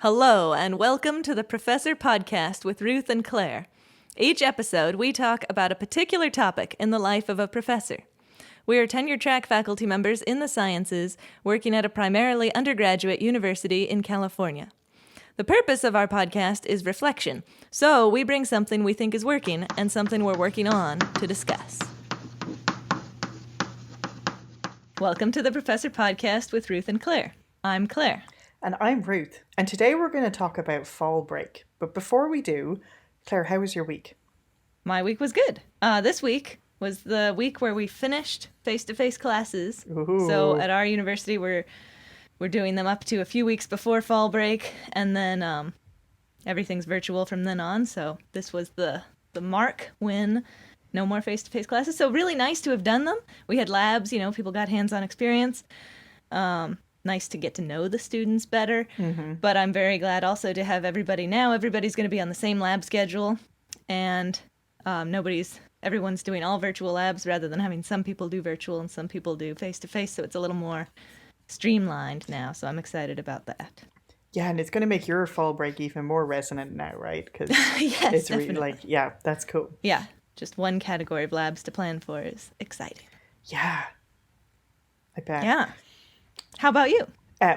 Hello, and welcome to the Professor Podcast with Ruth and Claire. Each episode, we talk about a particular topic in the life of a professor. We are tenure-track faculty members in the sciences, working at a primarily undergraduate university in California. The purpose of our podcast is reflection, so we bring something we think is working and something we're working on to discuss. Welcome to the Professor Podcast with Ruth and Claire. I'm Claire. And I'm Ruth, and today we're going to talk about fall break. But before we do, Claire, how was your week? My week was good. This week was the week where we finished face-to-face classes. Ooh. So at our university, we're doing them up to a few weeks before fall break, and then everything's virtual from then on. So this was the mark when no more face-to-face classes. So really nice to have done them. We had labs, people got hands-on experience. Nice to get to know the students better. Mm-hmm. But I'm very glad also to have everybody now. Everybody's going to be on the same lab schedule, and everyone's doing all virtual labs rather than having some people do virtual and some people do face-to-face. So it's a little more streamlined now. So I'm excited about that. Yeah, and it's going to make your fall break even more resonant now, right? Because yes, it's definitely. really that's cool. Yeah, just one category of labs to plan for is exciting. Yeah, I bet. Yeah. How about you?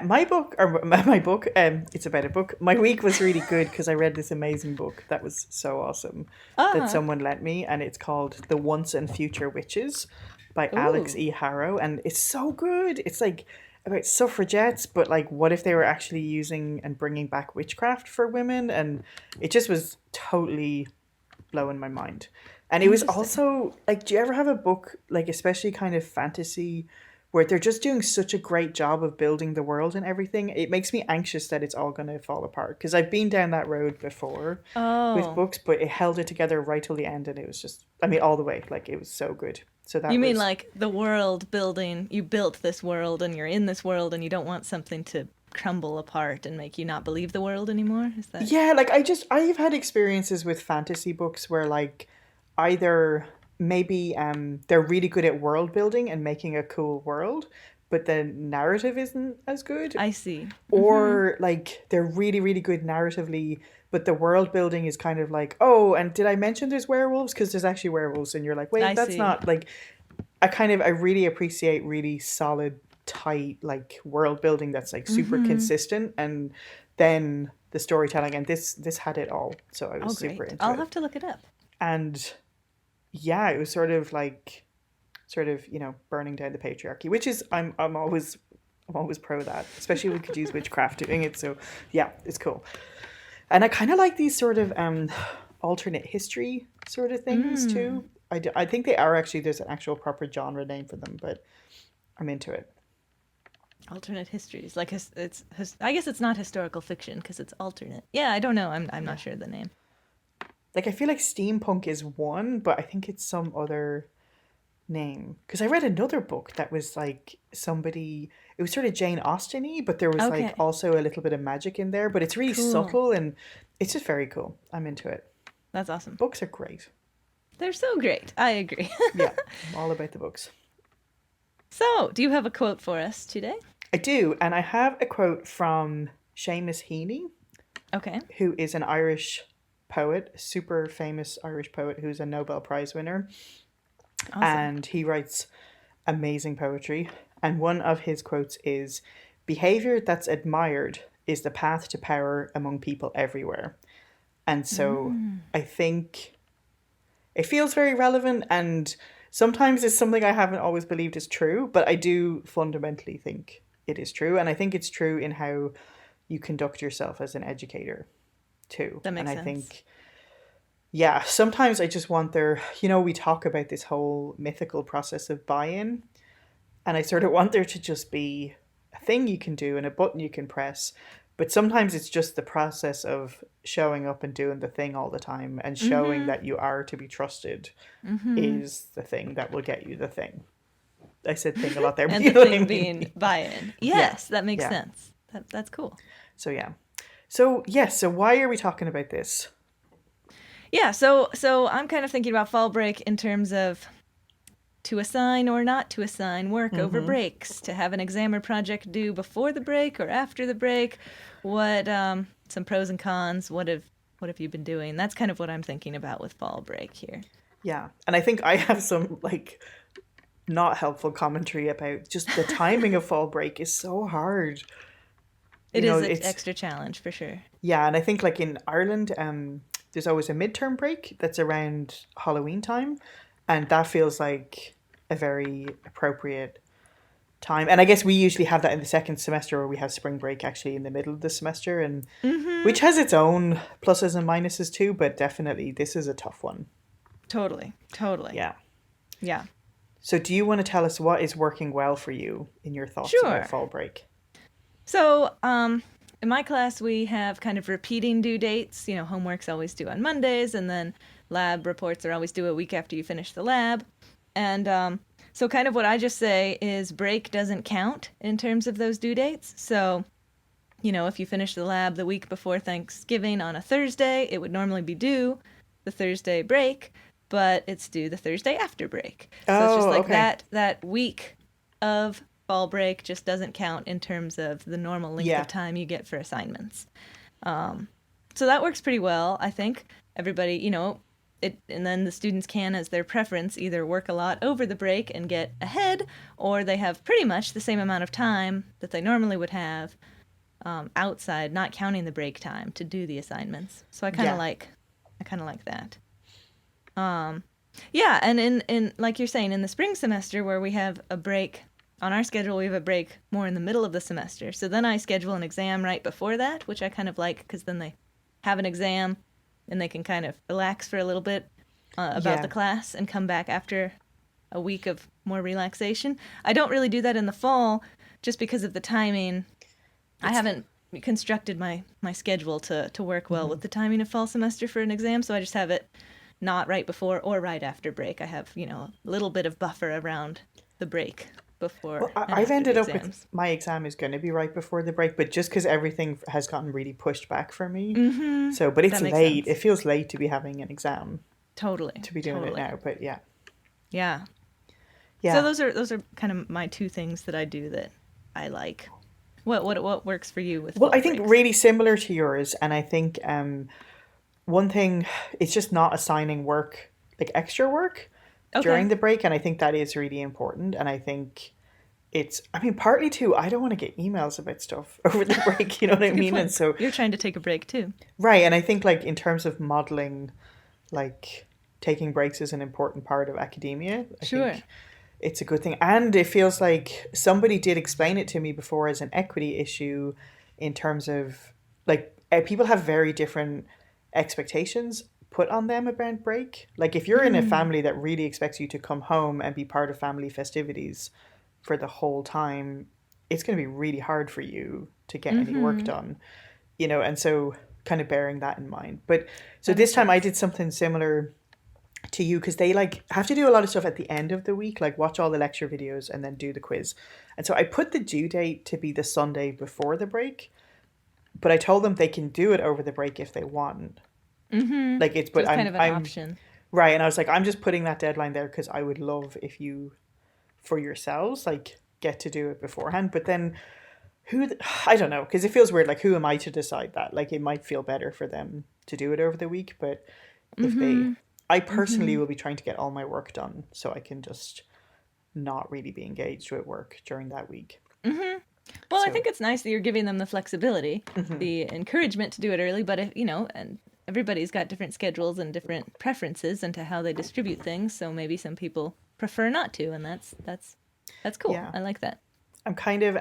My book, it's about a book. My week was really good because I read this amazing book that was so awesome that someone lent me, and it's called The Once and Future Witches by Alex E. Harrow, and it's so good. It's like about suffragettes, but like what if they were actually using and bringing back witchcraft for women, and it just was totally blowing my mind. And it was also like, do you ever have a book, like especially kind of fantasy, where they're just doing such a great job of building the world and everything? It makes me anxious that it's all going to fall apart. Because I've been down that road before with books, but it held it together right till the end. And it was just, all the way. Like, it was so good. So that mean like the world building, you built this world and you're in this world and you don't want something to crumble apart and make you not believe the world anymore? Is that... Yeah, like I've had experiences with fantasy books where like either... maybe they're really good at world building and making a cool world, but the narrative isn't as good. I see. Or like they're really, really good narratively, but the world building is kind of like, oh, and did I mention there's werewolves? Because there's actually werewolves, and you're like, wait, that's not like... I really appreciate really solid, tight, like world building that's like super consistent, and then the storytelling, and this had it all. So I was super into it. I'll have to look it up. And yeah, it was sort of, burning down the patriarchy, which is, I'm always pro that, especially if we could use witchcraft doing it. So yeah, it's cool. And I kind of like these sort of alternate history sort of things too. I think they are actually, there's an actual proper genre name for them, but I'm into it. Alternate histories, like I guess it's not historical fiction because it's alternate. Yeah, I don't know. I'm not sure of the name. Like, I feel like steampunk is one, but I think it's some other name. Because I read another book that was like it was sort of Jane Austen-y, but there was like also a little bit of magic in there. But it's really subtle, and it's just very cool. I'm into it. That's awesome. Books are great. They're so great. I agree. Yeah, I'm all about the books. So, do you have a quote for us today? I do, and I have a quote from Seamus Heaney. Okay. Who is an Irish poet, super famous Irish poet who's a Nobel Prize winner. Awesome. And he writes amazing poetry. And one of his quotes is, "Behavior that's admired is the path to power among people everywhere." And so I think it feels very relevant, and sometimes it's something I haven't always believed is true, but I do fundamentally think it is true. And I think it's true in how you conduct yourself as an educator too. That makes sense. And I think, yeah, sometimes I just want we talk about this whole mythical process of buy-in, and I sort of want there to just be a thing you can do and a button you can press. But sometimes it's just the process of showing up and doing the thing all the time and showing that you are to be trusted is the thing that will get you the thing. I said thing a lot there. And the thing being buy-in. Yes, that makes sense. That's cool. So yeah. So why are we talking about this? Yeah, so I'm kind of thinking about fall break in terms of to assign or not to assign work over breaks, to have an exam or project due before the break or after the break. What some pros and cons? What have you been doing? That's kind of what I'm thinking about with fall break here. Yeah. And I think I have some like not helpful commentary about just the timing of fall break is so hard. It is an extra challenge for sure. Yeah, and I think like in Ireland, there's always a midterm break that's around Halloween time, and that feels like a very appropriate time. And I guess we usually have that in the second semester, where we have spring break actually in the middle of the semester, and which has its own pluses and minuses too. But definitely, this is a tough one. Totally. Yeah. Yeah. So, do you want to tell us what is working well for you in your thoughts about fall break? So, in my class, we have kind of repeating due dates. You know, homework's always due on Mondays, and then lab reports are always due a week after you finish the lab. And so kind of what I just say is break doesn't count in terms of those due dates. So, you know, if you finish the lab the week before Thanksgiving on a Thursday, it would normally be due the Thursday break, but it's due the Thursday after break. So it's just like that week of fall break just doesn't count in terms of the normal length of time you get for assignments. So that works pretty well, I think. Everybody, you know, and then the students can, as their preference, either work a lot over the break and get ahead, or they have pretty much the same amount of time that they normally would have outside, not counting the break time, to do the assignments. So I kind of like that. Yeah, and in like you're saying, in the spring semester where we have a break on our schedule, we have a break more in the middle of the semester. So then I schedule an exam right before that, which I kind of like because then they have an exam and they can kind of relax for a little bit about the class and come back after a week of more relaxation. I don't really do that in the fall just because of the timing. I haven't constructed my schedule to work well with the timing of fall semester for an exam, so I just have it not right before or right after break. I have, you know, a little bit of buffer around the break before. Well, I've ended up with my exam is going to be right before the break, but just because everything has gotten really pushed back for me. So, but it's late. It feels late to be having an exam. Totally. To be doing it now, but yeah. Yeah. So those are kind of my two things that I do that I like. What works for you with? Well, I think really similar to yours, and I think one thing, it's just not assigning work, like extra work during the break, and I think that is really important. And I think partly too, I don't want to get emails about stuff over the break, you know what I mean? And so you're trying to take a break too. Right, and I think like in terms of modeling, like taking breaks is an important part of academia. I think it's a good thing. And it feels like somebody did explain it to me before as an equity issue in terms of like people have very different expectations put on them about break. Like if you're in a family that really expects you to come home and be part of family festivities for the whole time, it's going to be really hard for you to get any work done, you know, and so kind of bearing that in mind. But so this time I did something similar to you because they like have to do a lot of stuff at the end of the week, like watch all the lecture videos and then do the quiz. And so I put the due date to be the Sunday before the break, but I told them they can do it over the break if they want. Like it's, but so it's kind of an option. Right. And I was like, I'm just putting that deadline there because I would love if you, for yourselves, like get to do it beforehand. But then I don't know, because it feels weird. Like, who am I to decide that? Like, it might feel better for them to do it over the week. But if I personally will be trying to get all my work done so I can just not really be engaged with work during that week. Well, I think it's nice that you're giving them the flexibility, the encouragement to do it early. But if, you know, and everybody's got different schedules and different preferences into how they distribute things. So maybe some people prefer not to, and that's cool. Yeah. I like that. I'm kind of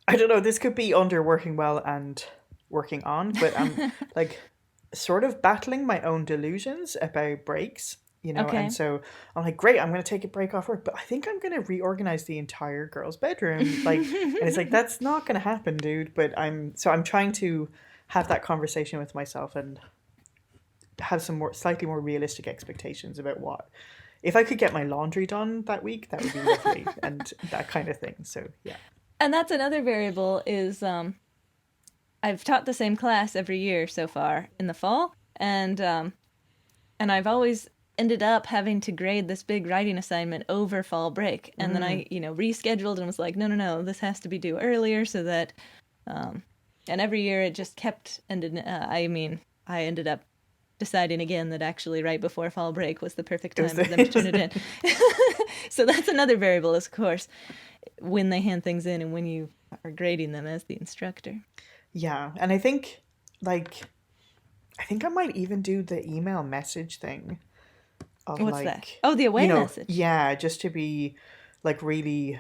I don't know, this could be under working well and working on, but I'm like sort of battling my own delusions about breaks, you know. And so I'm like, great, I'm going to take a break off work, but I think I'm going to reorganize the entire girls' bedroom, like, and it's like, that's not going to happen, dude. But I'm trying to have that conversation with myself and have some slightly more realistic expectations about what, if I could get my laundry done that week, that would be lovely, and that kind of thing. So yeah. And that's another variable is I've taught the same class every year so far in the fall, and I've always ended up having to grade this big writing assignment over fall break. And then I, rescheduled and was like, no, this has to be due earlier so that, and every year it just kept, I ended up deciding again that actually right before fall break was the perfect time for them to turn it in. So that's another variable, is, of course, when they hand things in and when you are grading them as the instructor. Yeah, and I think I might even do the email message thing of What's that? Oh, the away message. Yeah, just to be like really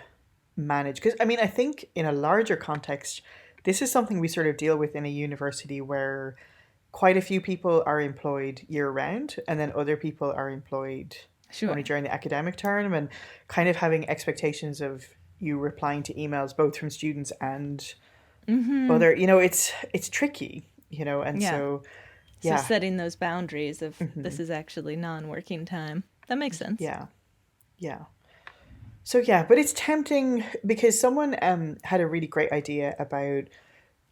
managed. Because I think in a larger context, this is something we sort of deal with in a university where quite a few people are employed year round, and then other people are employed only during the academic term, and kind of having expectations of you replying to emails both from students and other. It's tricky, and so. Yeah. So setting those boundaries of this is actually non-working time. That makes sense. Yeah. Yeah. So yeah, but it's tempting because someone had a really great idea about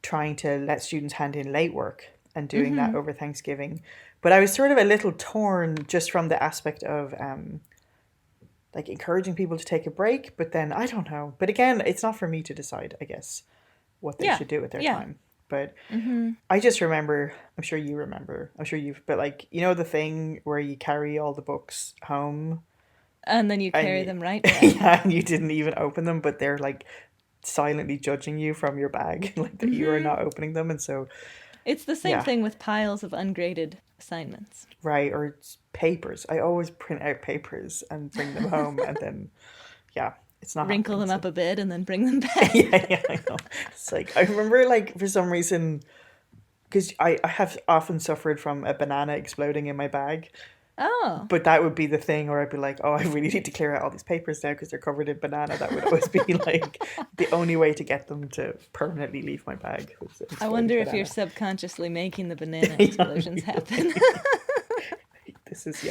trying to let students hand in late work and doing that over Thanksgiving. But I was sort of a little torn just from the aspect of like encouraging people to take a break, but then I don't know. But again, it's not for me to decide, I guess, what they should do with their time. But I just remember, I'm sure you've, but like, the thing where you carry all the books home. And then you carry them right back. Yeah, and you didn't even open them, but they're like silently judging you from your bag, like that you are not opening them. And so. It's the same thing with piles of ungraded assignments. Right, or papers. I always print out papers and bring them home and then, it's not wrinkle them up a bit and then bring them back. yeah, I know. It's like, I remember, like, for some reason, because I have often suffered from a banana exploding in my bag. Oh. But that would be the thing where I'd be like, oh, I really need to clear out all these papers now because they're covered in banana. That would always be like the only way to get them to permanently leave my bag. I wonder if you're subconsciously making the banana explosions happen. This is,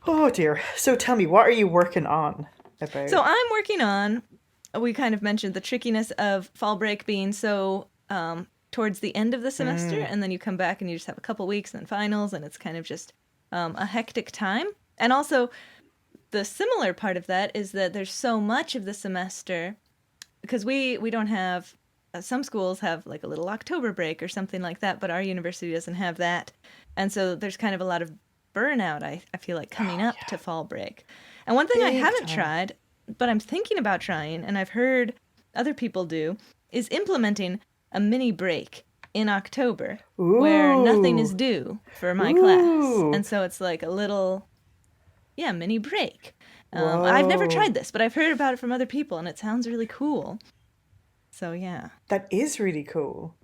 Oh dear. So tell me, what are you working on? So I'm working on, we kind of mentioned the trickiness of fall break being so towards the end of the semester, and then you come back and you just have a couple weeks and then finals, and it's kind of just a hectic time. And also the similar part of that is that there's so much of the semester, because we don't have, some schools have like a little October break or something like that, but our university doesn't have that. And so there's kind of a lot of burnout, I feel like, coming up to fall break. And one thing I haven't tried, but I'm thinking about trying, and I've heard other people do, is implementing a mini break in October where nothing is due for my class. And so it's like a little, mini break. I've never tried this, but I've heard about it from other people, and it sounds really cool. So, yeah. That is really cool.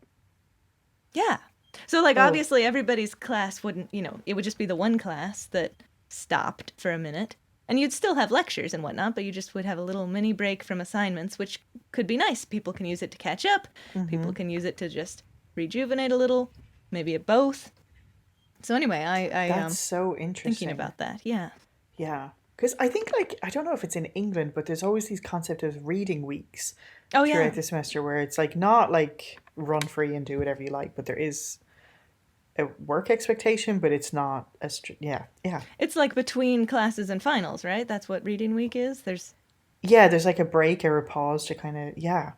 Yeah. So, like, obviously everybody's class wouldn't, it would just be the one class that stopped for a minute. And you'd still have lectures and whatnot, but you just would have a little mini break from assignments, which could be nice. People can use it to catch up. People can use it to just rejuvenate a little, maybe at both. So anyway, I that's so interesting. Thinking about that, yeah. Yeah, because I think, like, I don't know if it's in England, but there's always these concept of reading weeks throughout the semester where it's like not like run free and do whatever you like, but there is a work expectation, but it's not as It's like between classes and finals, right? That's what reading week is. There's like a break or a pause to kind of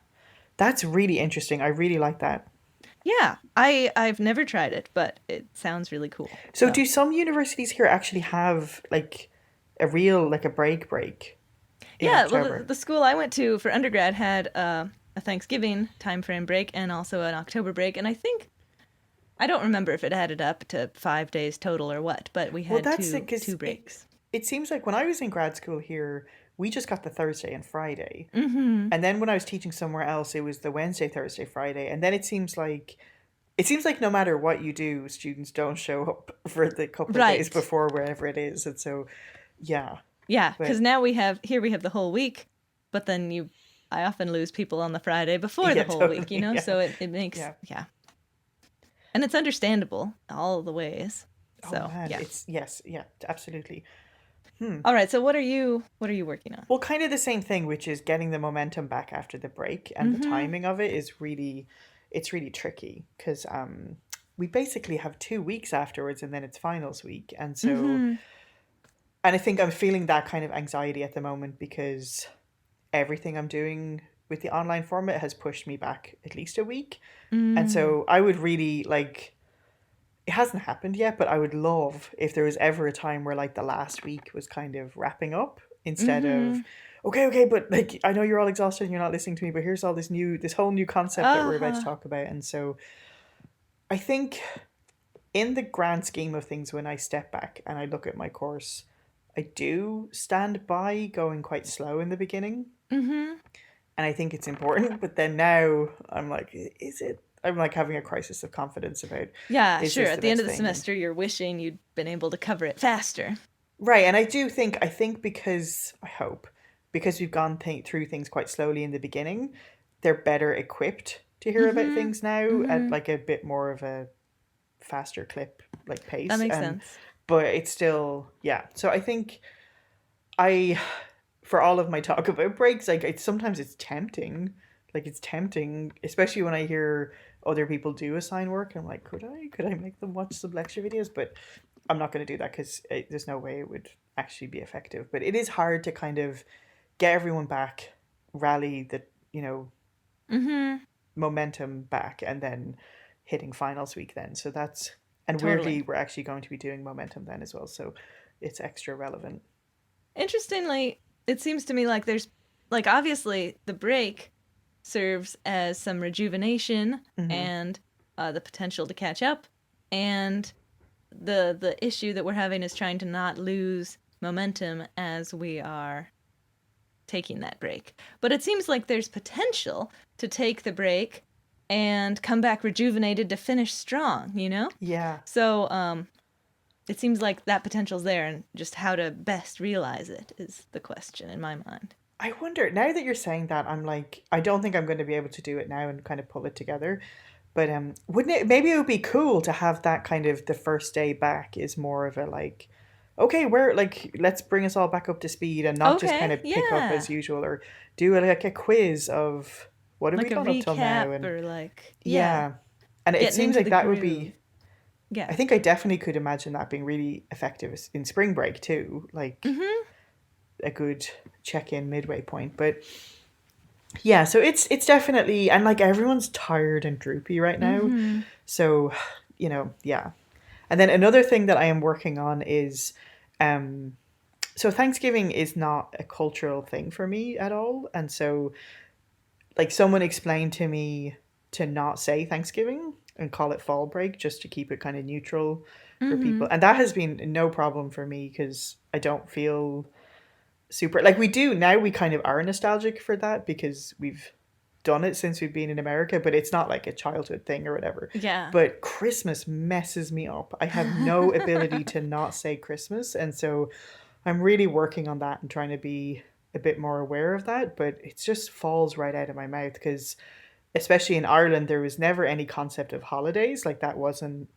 That's really interesting. I really like that. Yeah, I've never tried it, but it sounds really cool. So do some universities here actually have like a real like a break? Yeah, well, the school I went to for undergrad had a Thanksgiving timeframe break and also an October break, and I don't remember if it added up to 5 days total or what, but we had two breaks. It seems like when I was in grad school here, we just got the Thursday and Friday. And then when I was teaching somewhere else, it was the Wednesday, Thursday, Friday. And then it seems like no matter what you do, students don't show up for the couple of days before wherever it is. And so, yeah. Yeah, because now we have the whole week, but then I often lose people on the Friday before the whole week, so it makes, And it's understandable all the ways. So, yes, absolutely. All right, so what are you working on? Well, kind of the same thing, which is getting the momentum back after the break, and the timing of it is really tricky because we basically have 2 weeks afterwards, and then it's finals week, and so And I think I'm feeling that kind of anxiety at the moment because everything I'm doing with the online format has pushed me back at least a week. And Mm. so I would really like, it hasn't happened yet, but I would love if there was ever a time where like the last week was kind of wrapping up instead of, Mm-hmm. okay, but like I know you're all exhausted and you're not listening to me, but here's all this whole new concept that we're about to Uh-huh. talk about. And so I think in the grand scheme of things, when I step back and I look at my course, I do stand by going quite slow in the beginning. Mm-hmm. And I think it's important. But then now I'm like, is it? I'm like having a crisis of confidence about, Yeah, is sure. this At the the end best of the thing? And semester, you're wishing you'd been able to cover it faster. right. And I think because I hope, because we've gone through things quite slowly in the beginning, they're better equipped to hear about Mm-hmm. things now at Mm-hmm. like a bit more of a faster clip, like That pace. makes sense. But it's still, yeah. So I think I, for all of my talk about breaks, like sometimes it's tempting. Like it's tempting, especially when I hear other people do assign work. I'm like, could I make them watch some lecture videos? But I'm not going to do that because there's no way it would actually be effective. But it is hard to kind of get everyone back, rally the, you know, Mm-hmm. momentum back, and then hitting finals week then. So that's, and Totally. weirdly, we're actually going to be doing momentum then as well. So it's extra relevant. Interestingly, it seems to me like there's, like, obviously the break serves as some rejuvenation Hmm. and the potential to catch up, and the issue that we're having is trying to not lose momentum as we are taking that break. But it seems like there's potential to take the break and come back rejuvenated to finish strong, you know? Yeah. So, it seems like that potential's there, and just how to best realize it is the question in my mind. I wonder, now that you're saying that, I'm like, I don't think I'm going to be able to do it now and kind of pull it together. But wouldn't it, maybe it would be cool to have that kind of, the first day back is more of a like, okay, we're like, let's bring us all back up to speed and not just kind Okay, of pick up yeah. as usual, or do like a quiz of what have we Like a done up till recap now. And or like, yeah, yeah, and it getting seems into like the that would groove. be, I Yeah. think I definitely could imagine that being really effective in spring break too, like Mhm. a good check-in midway point. But yeah, so it's definitely, and like everyone's tired and droopy right now. Mhm. So, yeah. And then another thing that I am working on is um so Thanksgiving is not a cultural thing for me at all. And so like someone explained to me to not say Thanksgiving and call it fall break just to keep it kind of neutral for people. Mhm. And that has been no problem for me because I don't feel super like we do now. We kind of are nostalgic for that because we've done it since we've been in America, but it's not like a childhood thing or whatever. Yeah. But Christmas messes me up. I have no ability to not say Christmas, and so I'm really working on that and trying to be a bit more aware of that, but it just falls right out of my mouth because especially in Ireland there was never any concept of holidays, like that wasn't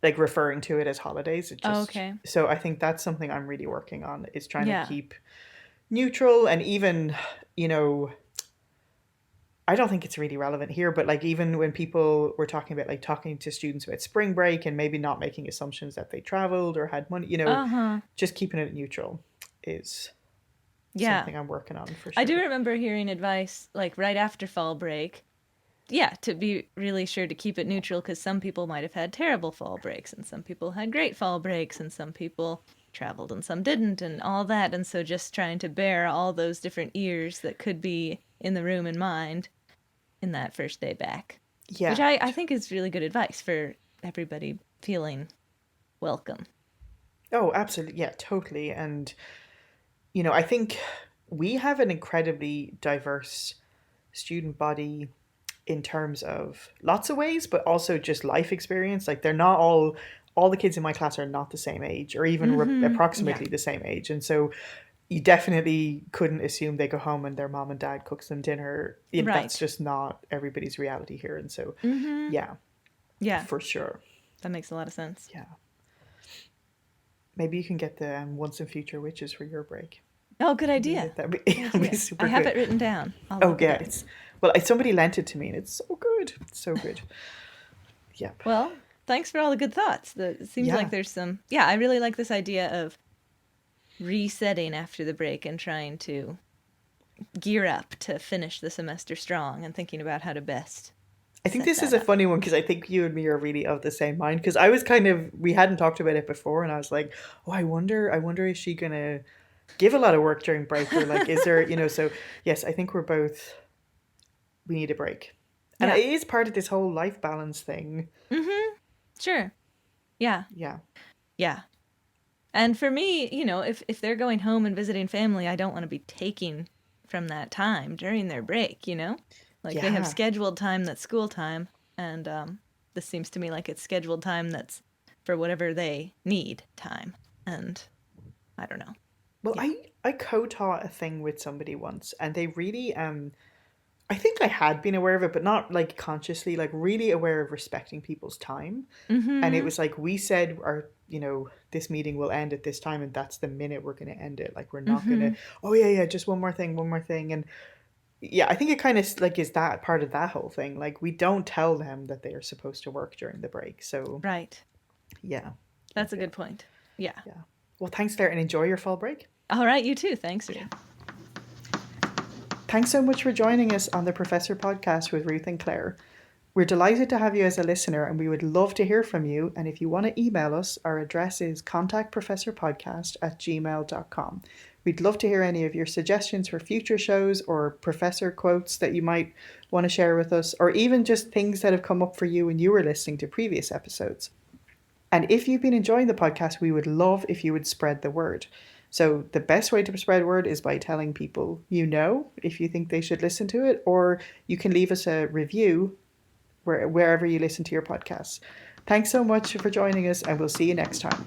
like referring to it as holidays. It just, Okay. so I think that's something I'm really working on, is trying to Yeah. keep neutral. And even, you know, I don't think it's really relevant here, but like even when people were talking about like talking to students about spring break and maybe not making assumptions that they traveled or had money, Uh-huh. just keeping it neutral is Yeah. something I'm working on for I do sure. remember hearing advice like right after fall break. Yeah, to be really sure to keep it neutral because some people might have had terrible fall breaks and some people had great fall breaks and some people traveled and some didn't and all that. And so just trying to bear all those different ears that could be in the room in mind in that first day back, which Yeah. I think is really good advice for everybody feeling welcome. Oh, absolutely. Yeah, totally. And, I think we have an incredibly diverse student body in terms of lots of ways, but also just life experience. Like they're not all the kids in my class are not the same age or even Mm-hmm. Yeah. approximately the same age. And so you definitely couldn't assume they go home and their mom and dad cooks them dinner. That's Right. just not everybody's reality here. And so, Mm-hmm. yeah, Yeah. for sure. That makes a lot of sense. Yeah. Maybe you can get the Once and Future Witches for your break. Oh, good idea. That'd be, Good it'd be idea. I super have good. it written down. I'll Oh, look it yeah. up. Somebody lent it to me and it's so good. It's so good. Yep. Well, thanks for all the good thoughts. It seems like Yeah. there's some. Yeah, I really like this idea of resetting after the break and trying to gear up to finish the semester strong and thinking about how to best I think set this is that a up. funny one because I think you and me are really of the same mind. Because I was kind of, we hadn't talked about it before, and I was like, oh, I wonder, is she gonna give a lot of work during break, or like, is there, you know? So yes, I think we're both, we need a break, and Yeah. it is part of this whole life balance thing. Sure. Yeah. Yeah, Yeah. And for me, if they're going home and visiting family, I don't want to be taking from that time during their break, Like they have yeah. scheduled time that's school time, and this seems to me like it's scheduled time that's for whatever they need time. And I don't know. Well, Yeah. I co-taught a thing with somebody once, and they really I think I had been aware of it, but not like consciously, like really aware of respecting people's time. And it Mm-hmm. was like we said our, this meeting will end at this time, and that's the minute we're going to end it. Like we're not going to, Mm-hmm. oh yeah, yeah, just one more thing. And yeah, I think it kind of like is that part of that whole thing. Like we don't tell them that they are supposed to work during the break. So Right. yeah, That's that's a it. good point. Yeah. Yeah. Well, thanks, Claire, and enjoy your fall break. All right. You too. Thanks, Reed. Thanks so much for joining us on the Professor Podcast with Ruth and Claire. We're delighted to have you as a listener, and we would love to hear from you. And if you want to email us, our address is contactprofessorpodcast@gmail.com. We'd love to hear any of your suggestions for future shows or professor quotes that you might want to share with us, or even just things that have come up for you when you were listening to previous episodes. And if you've been enjoying the podcast, we would love if you would spread the word. So the best way to spread word is by telling people if you think they should listen to it, or you can leave us a review wherever you listen to your podcasts. Thanks so much for joining us, and we'll see you next time.